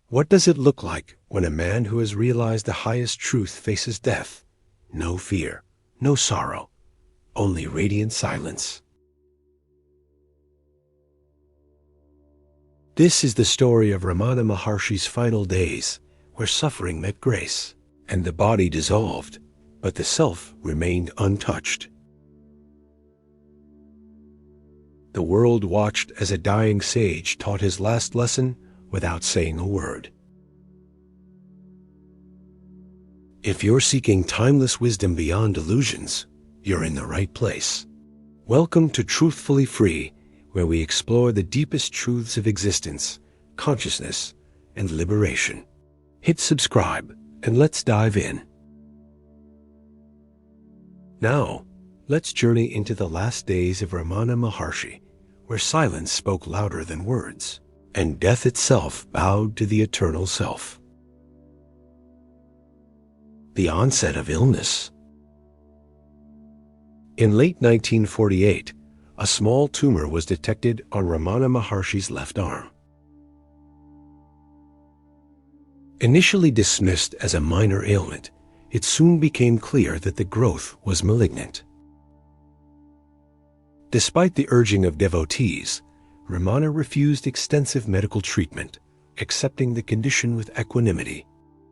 What does it look like when a man who has realized the highest truth faces death? No fear, no sorrow, only radiant silence. This is the story of Ramana Maharshi's final days, where suffering met grace, and the body dissolved, but the self remained untouched. The world watched as a dying sage taught his last lesson without saying a word. If you're seeking timeless wisdom beyond illusions, you're in the right place. Welcome to Truthfully Free, where we explore the deepest truths of existence, consciousness, and liberation. Hit subscribe and let's dive in. Now, let's journey into the last days of Ramana Maharshi, where silence spoke louder than words, and death itself bowed to the eternal self. The onset of illness. In late 1948, a small tumor was detected on Ramana Maharshi's left arm. Initially dismissed as a minor ailment, it soon became clear that the growth was malignant. Despite the urging of devotees, Ramana refused extensive medical treatment, accepting the condition with equanimity.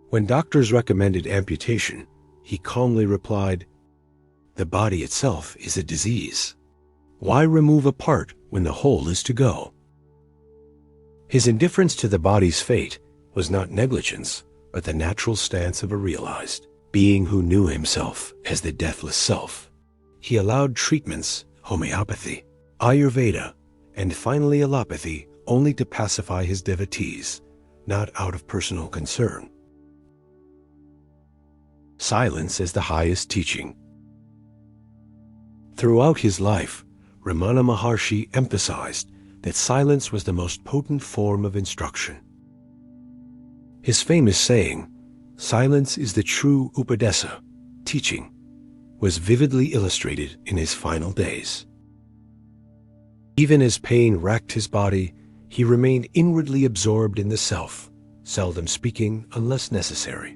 When doctors recommended amputation, he calmly replied, "The body itself is a disease. Why remove a part when the whole is to go?" His indifference to the body's fate was not negligence, but the natural stance of a realized being who knew himself as the deathless self. He allowed treatments, homeopathy, Ayurveda, and finally allopathy only to pacify his devotees, not out of personal concern. Silence is the highest teaching. Throughout his life, Ramana Maharshi emphasized that silence was the most potent form of instruction. His famous saying, "Silence is the true Upadesa," teaching, was vividly illustrated in his final days. Even as pain racked his body, he remained inwardly absorbed in the self, seldom speaking unless necessary.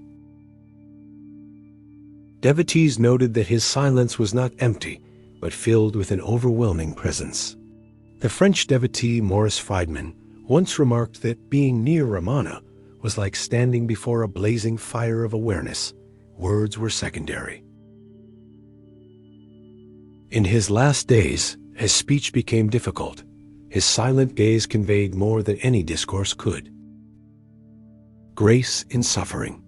Devotees noted that his silence was not empty, but filled with an overwhelming presence. The French devotee Maurice Friedman once remarked that being near Ramana was like standing before a blazing fire of awareness. Words were secondary. In his last days, as speech became difficult, his silent gaze conveyed more than any discourse could. Grace in suffering.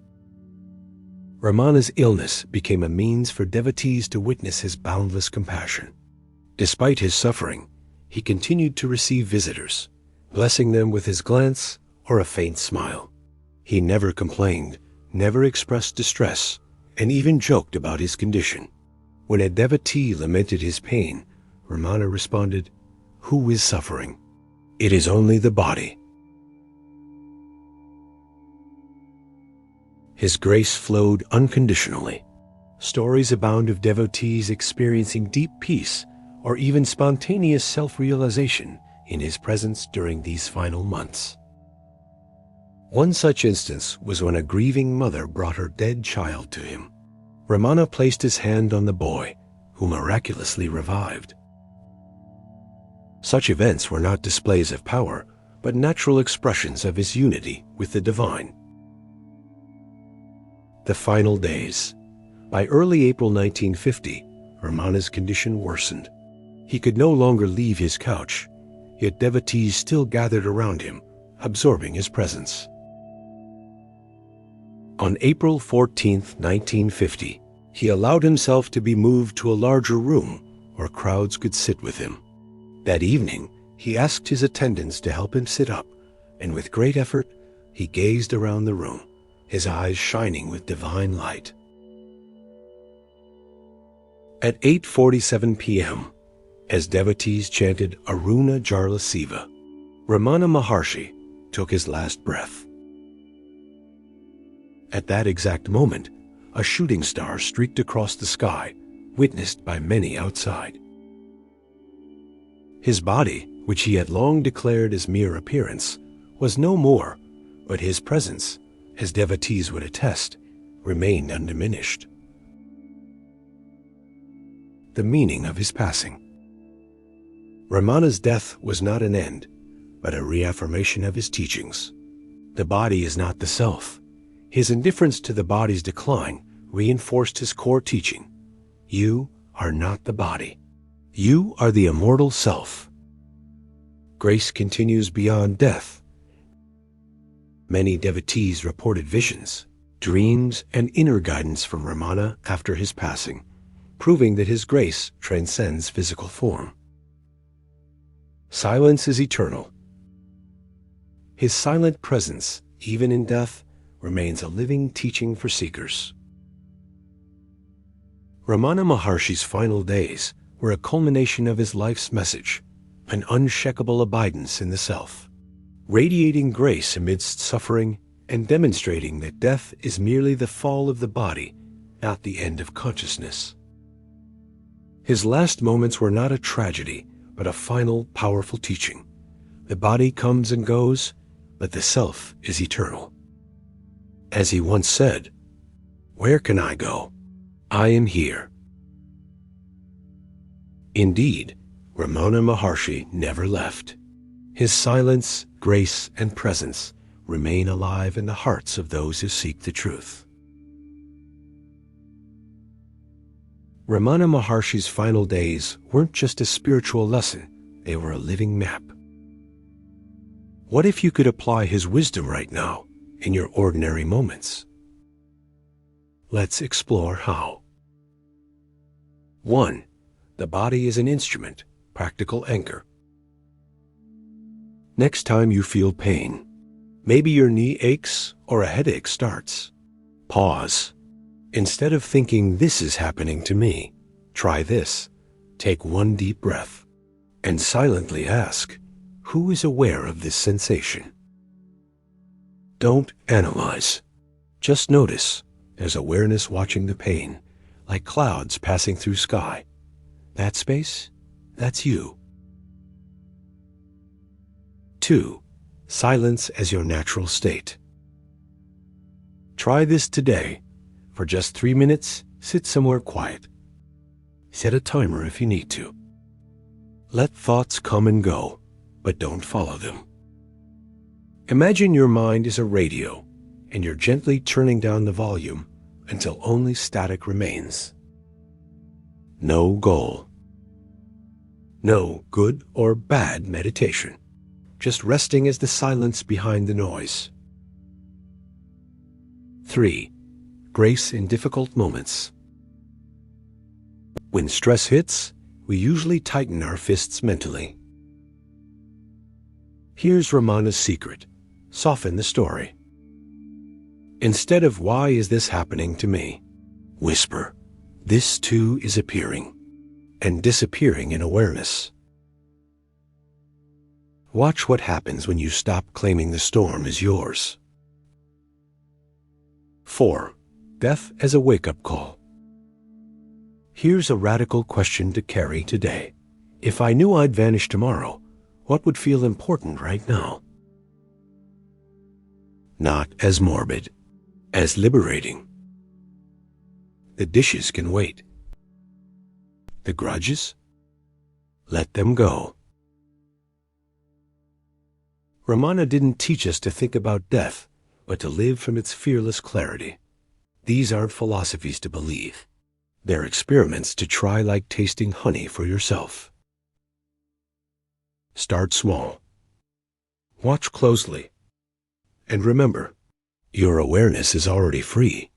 Ramana's illness became a means for devotees to witness his boundless compassion. Despite his suffering, he continued to receive visitors, blessing them with his glance or a faint smile. He never complained, never expressed distress, and even joked about his condition. When a devotee lamented his pain, Ramana responded, "Who is suffering? It is only the body." His grace flowed unconditionally. Stories abound of devotees experiencing deep peace or even spontaneous self-realization in his presence during these final months. One such instance was when a grieving mother brought her dead child to him. Ramana placed his hand on the boy, who miraculously revived. Such events were not displays of power, but natural expressions of his unity with the divine. The final days. By early April 1950, Ramana's condition worsened. He could no longer leave his couch, yet devotees still gathered around him, absorbing his presence. On April 14, 1950, he allowed himself to be moved to a larger room where crowds could sit with him. That evening, he asked his attendants to help him sit up, and with great effort, he gazed around the room, his eyes shining with divine light. At 8:47 p.m., as devotees chanted Aruna Jarla Siva, Ramana Maharshi took his last breath. At that exact moment, a shooting star streaked across the sky, witnessed by many outside. His body, which he had long declared as mere appearance, was no more, but his presence, as devotees would attest, remained undiminished. The meaning of his passing. Ramana's death was not an end, but a reaffirmation of his teachings. The body is not the self. His indifference to the body's decline reinforced his core teaching. You are not the body. You are the immortal self. Grace continues beyond death. Many devotees reported visions, dreams, and inner guidance from Ramana after his passing, proving that his grace transcends physical form. Silence is eternal. His silent presence, even in death, remains a living teaching for seekers. Ramana Maharshi's final days were a culmination of his life's message, an unshakable abidance in the self, radiating grace amidst suffering and demonstrating that death is merely the fall of the body, not the end of consciousness. His last moments were not a tragedy, but a final, powerful teaching. The body comes and goes, but the self is eternal. As he once said, "Where can I go? I am here." Indeed, Ramana Maharshi never left. His silence, grace, and presence remain alive in the hearts of those who seek the truth. Ramana Maharshi's final days weren't just a spiritual lesson, they were a living map. What if you could apply his wisdom right now in your ordinary moments? Let's explore how. 1. The body is an instrument, practical anchor. Next time you feel pain, maybe your knee aches or a headache starts, pause. Instead of thinking, "This is happening to me," try this. Take one deep breath and silently ask, "Who is aware of this sensation?" Don't analyze. Just notice. There's awareness watching the pain, like clouds passing through sky. That space, that's you. 2. Silence as your natural state. Try this today. For just 3 minutes, sit somewhere quiet. Set a timer if you need to. Let thoughts come and go, but don't follow them. Imagine your mind is a radio, and you're gently turning down the volume until only static remains. No goal. No good or bad meditation. Just resting as the silence behind the noise. 3. Grace in difficult moments. When stress hits, we usually tighten our fists mentally. Here's Ramana's secret. Soften the story. Instead of "Why is this happening to me?" whisper, "This too is appearing and disappearing in awareness." Watch what happens when you stop claiming the storm is yours. 4. Death as a wake-up call. Here's a radical question to carry today. If I knew I'd vanish tomorrow, what would feel important right now? Not as morbid, as liberating. The dishes can wait. The grudges? Let them go. Ramana didn't teach us to think about death, but to live from its fearless clarity. These aren't philosophies to believe. They're experiments to try, like tasting honey for yourself. Start small. Watch closely. And remember, your awareness is already free.